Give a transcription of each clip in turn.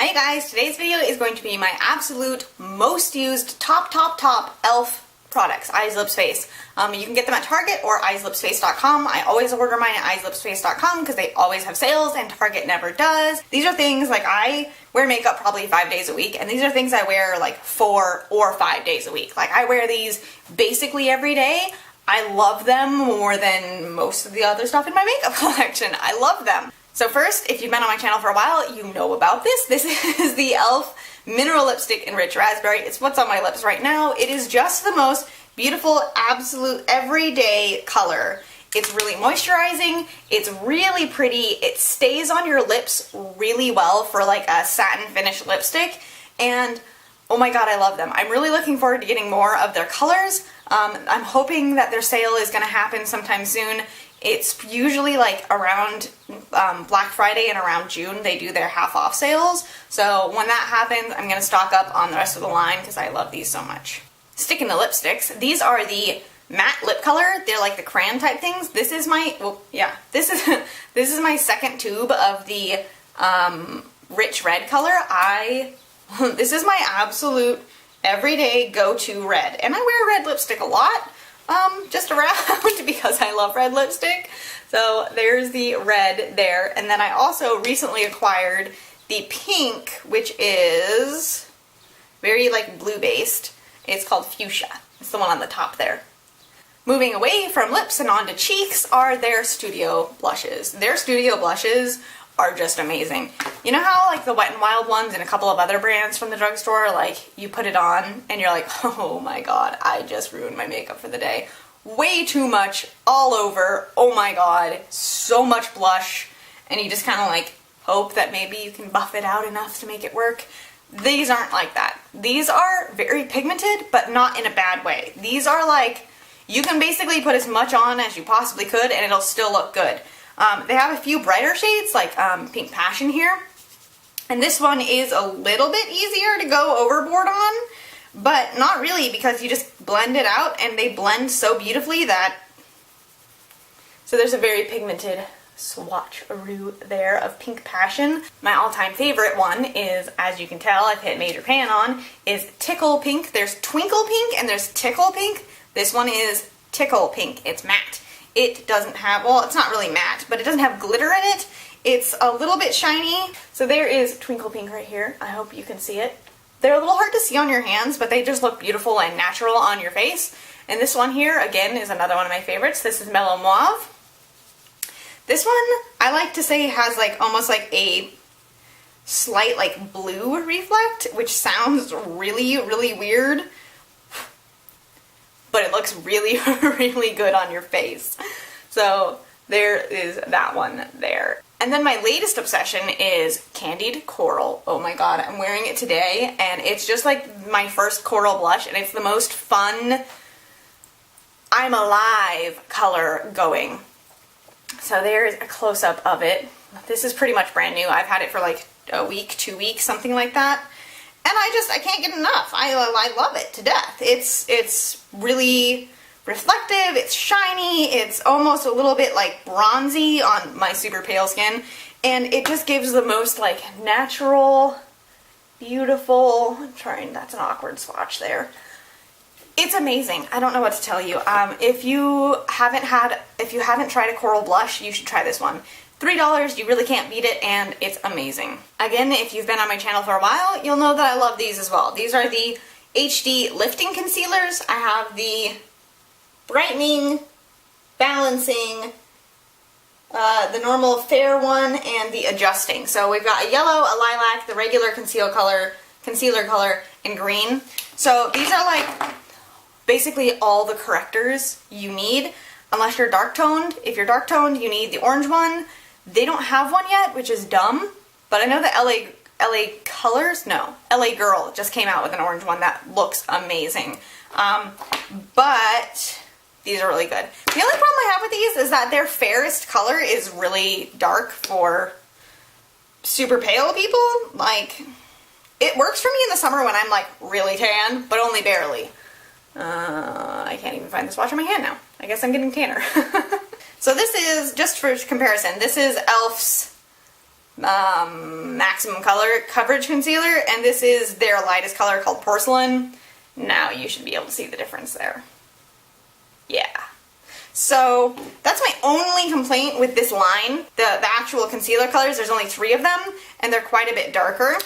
Hi guys, today's video is going to be my absolute most used top e.l.f. products, Eyes Lips Face. You can get them at Target or eyeslipsface.com. I always order mine at eyeslipsface.com because they always have sales and Target never does. These are things like I wear makeup probably 5 days a week, and these are things I wear like 4 or 5 days a week. Like I wear these basically every day. I love them more than most of the other stuff in my makeup collection. I love them. So first, if you've been on my channel for a while, you know about this. This is the e.l.f. Mineral Lipstick in Rich Raspberry. It's what's on my lips right now. It is just the most beautiful, absolute, everyday color. It's really moisturizing. It's really pretty. It stays on your lips really well for like a satin finish lipstick. And oh my god, I love them. I'm really looking forward to getting more of their colors. I'm hoping that their sale is going to happen sometime soon. It's usually like around Black Friday and around June they do their half off sales. So when that happens, I'm going to stock up on the rest of the line because I love these so much. Sticking to lipsticks, these are the matte lip color. They're like the crayon type things. This is my, well, yeah, this is my second tube of the rich red color. This is my absolute everyday go-to red. And I wear red lipstick a lot. Just around because I love red lipstick. So there's the red there. And then I also recently acquired the pink, which is very like blue based. It's called Fuchsia. It's the one on the top there. Moving away from lips and onto cheeks are their Studio blushes. Their Studio blushes are just amazing. You know how like the Wet n Wild ones and a couple of other brands from the drugstore, like you put it on and you're like, oh my god, I just ruined my makeup for the day. Way too much all over. Oh my god, so much blush. And you just kind of like hope that maybe you can buff it out enough to make it work. These aren't like that. These are very pigmented, but not in a bad way. These are like, you can basically put as much on as you possibly could and it'll still look good. They have a few brighter shades, like Pink Passion here. And this one is a little bit easier to go overboard on, but not really because you just blend it out and they blend so beautifully that... So there's a very pigmented swatch-aroo there of Pink Passion. My all-time favorite one is, as you can tell, I've hit major pan on, is Tickle Pink. There's Twinkle Pink and there's Tickle Pink. This one is Tickle Pink. It's matte. It doesn't have, well, it's not really matte, but it doesn't have glitter in it. It's a little bit shiny. So there is Twinkle Pink right here. I hope you can see it. They're a little hard to see on your hands, but they just look beautiful and natural on your face. And this one here, again, is another one of my favorites. This is Mellow Mauve. This one, I like to say, has like almost like a slight like blue reflect, which sounds really, really weird. But it looks really, really good on your face. So there is that one there. And then my latest obsession is Candied Coral. Oh my god, I'm wearing it today, and it's just like my first coral blush, and it's the most fun, I'm alive color going. So there's a close-up of it. This is pretty much brand new. I've had it for like a week, 2 weeks, something like that. And I can't get enough. I love it to death. It's really reflective, it's shiny, it's almost a little bit like bronzy on my super pale skin, and it just gives the most like natural, beautiful, that's an awkward swatch there. It's amazing. I don't know what to tell you. If you haven't tried a coral blush, you should try this one. $3, you really can't beat it, and it's amazing. Again, if you've been on my channel for a while, you'll know that I love these as well. These are the HD Lifting Concealers. I have the Brightening, Balancing, the normal fair one, and the Adjusting. So we've got a yellow, a lilac, the regular concealer color, and green. So these are like basically all the correctors you need, unless you're dark toned. If you're dark toned, you need the orange one. They don't have one yet, which is dumb, but I know that LA Colors, no, LA Girl just came out with an orange one that looks amazing. But these are really good. The only problem I have with these is that their fairest color is really dark for super pale people. Like, it works for me in the summer when I'm like really tan, but only barely. I can't even find the swatch on my hand now. I guess I'm getting tanner. So this is, just for comparison, this is e.l.f.'s maximum color coverage concealer, and this is their lightest color called Porcelain. Now you should be able to see the difference there. Yeah. So that's my only complaint with this line. The actual concealer colors, there's only 3 of them, and they're quite a bit darker.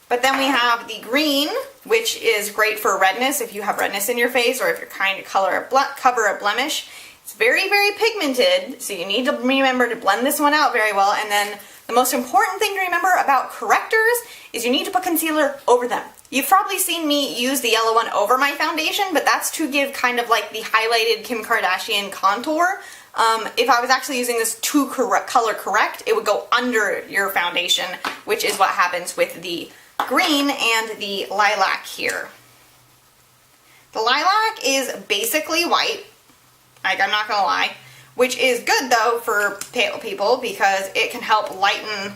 But then we have the green, which is great for redness if you have redness in your face, or if you're trying to cover a blemish. It's very, very pigmented, so you need to remember to blend this one out very well. And then the most important thing to remember about correctors is you need to put concealer over them. You've probably seen me use the yellow one over my foundation, but that's to give kind of like the highlighted Kim Kardashian contour. If I was actually using this to color correct, it would go under your foundation, which is what happens with the green and the lilac here. The lilac is basically white, like I'm not gonna lie, which is good though for pale people because it can help lighten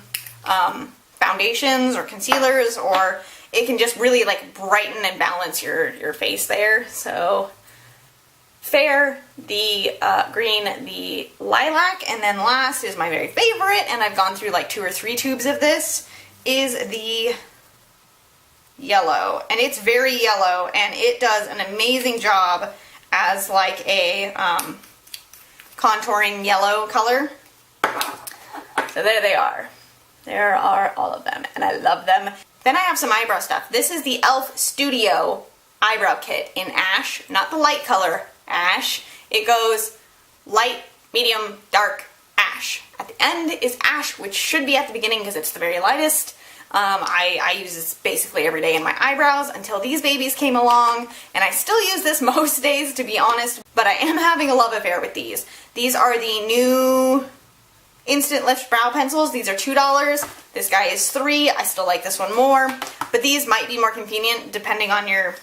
foundations or concealers, or it can just really like brighten and balance your face there. So fair, the green, the lilac, and then last is my very favorite, and I've gone through like 2 or 3 tubes of this, is the yellow. And it's very yellow, and it does an amazing job as like a contouring yellow color. So there they are. There are all of them, and I love them. Then I have some eyebrow stuff. This is the e.l.f. Studio eyebrow kit in ash, not the light color, ash. It goes light, medium, dark, ash. At the end is ash, which should be at the beginning because it's the very lightest. I use this basically every day in my eyebrows until these babies came along, and I still use this most days, to be honest, but I am having a love affair with these. These are the new Instant Lift brow pencils. These are $2. This guy is $3. I still like this one more, but these might be more convenient depending on your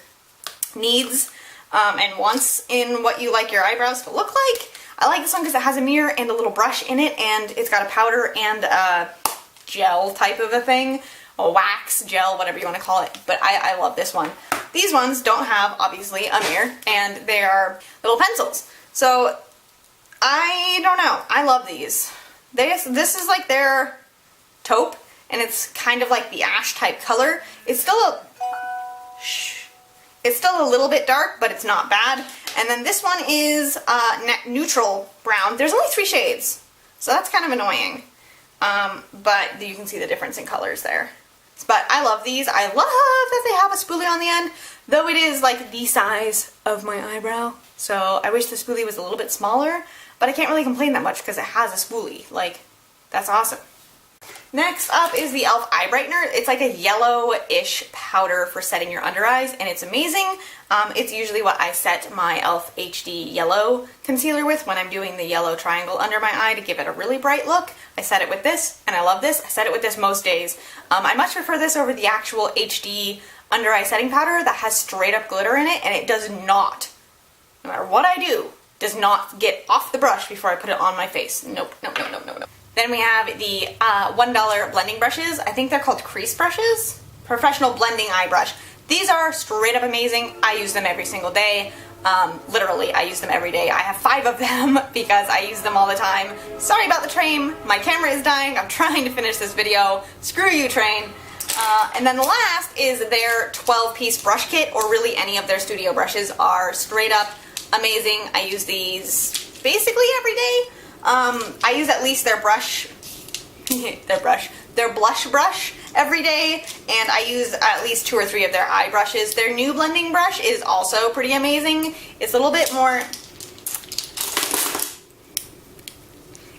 needs and wants in what you like your eyebrows to look like. I like this one because it has a mirror and a little brush in it, and it's got a powder and a gel type of a thing, a wax, gel, whatever you want to call it, but I love this one. These ones don't have, obviously, a mirror, and they are little pencils. So, I don't know. I love these. This is like their taupe, and it's kind of like the ash type color. It's still a little bit dark, but it's not bad. And then this one is neutral brown. There's only 3 shades, so that's kind of annoying. But you can see the difference in colors there. But I love these. I love that they have a spoolie on the end, though it is like the size of my eyebrow. So I wish the spoolie was a little bit smaller, but I can't really complain that much because it has a spoolie. Like, that's awesome. Next up is the e.l.f. Eye Brightener. It's like a yellow-ish powder for setting your under eyes, and it's amazing. It's usually what I set my e.l.f. HD Yellow concealer with when I'm doing the yellow triangle under my eye to give it a really bright look. I set it with this, and I love this. I set it with this most days. I much prefer this over the actual HD under eye setting powder that has straight up glitter in it, and it does not, no matter what I do, does not get off the brush before I put it on my face. Nope, nope, nope, nope, nope, nope. Then we have the $1 blending brushes. I think they're called crease brushes. Professional blending eye brush. These are straight up amazing. I use them every single day. Literally, I use them every day. I have 5 of them because I use them all the time. Sorry about the train. My camera is dying. I'm trying to finish this video. Screw you, train. And then the last is their 12-piece brush kit, or really any of their studio brushes are straight up amazing. I use these basically every day. I use at least their brush, their blush brush every day, and I use at least 2 or 3 of their eye brushes. Their new blending brush is also pretty amazing. It's a little bit more,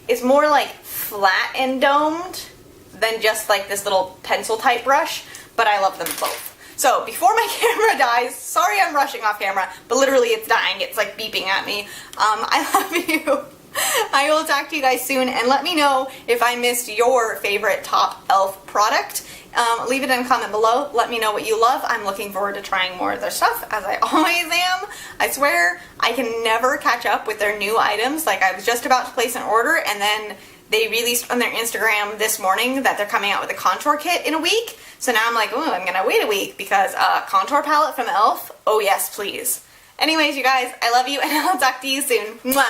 it's more like flat and domed than just like this little pencil type brush, but I love them both. So before my camera dies, sorry I'm rushing off camera, but literally it's dying. It's like beeping at me. I love you. I will talk to you guys soon, and let me know if I missed your favorite top e.l.f. product. Leave it in a comment below. Let me know what you love. I'm looking forward to trying more of their stuff, as I always am. I swear I can never catch up with their new items. Like, I was just about to place an order, and then they released on their Instagram this morning that they're coming out with a contour kit in a week. So now I'm like, oh, I'm gonna wait a week because contour palette from e.l.f. Oh yes, please. Anyways, you guys, I love you, and I'll talk to you soon. Mwah!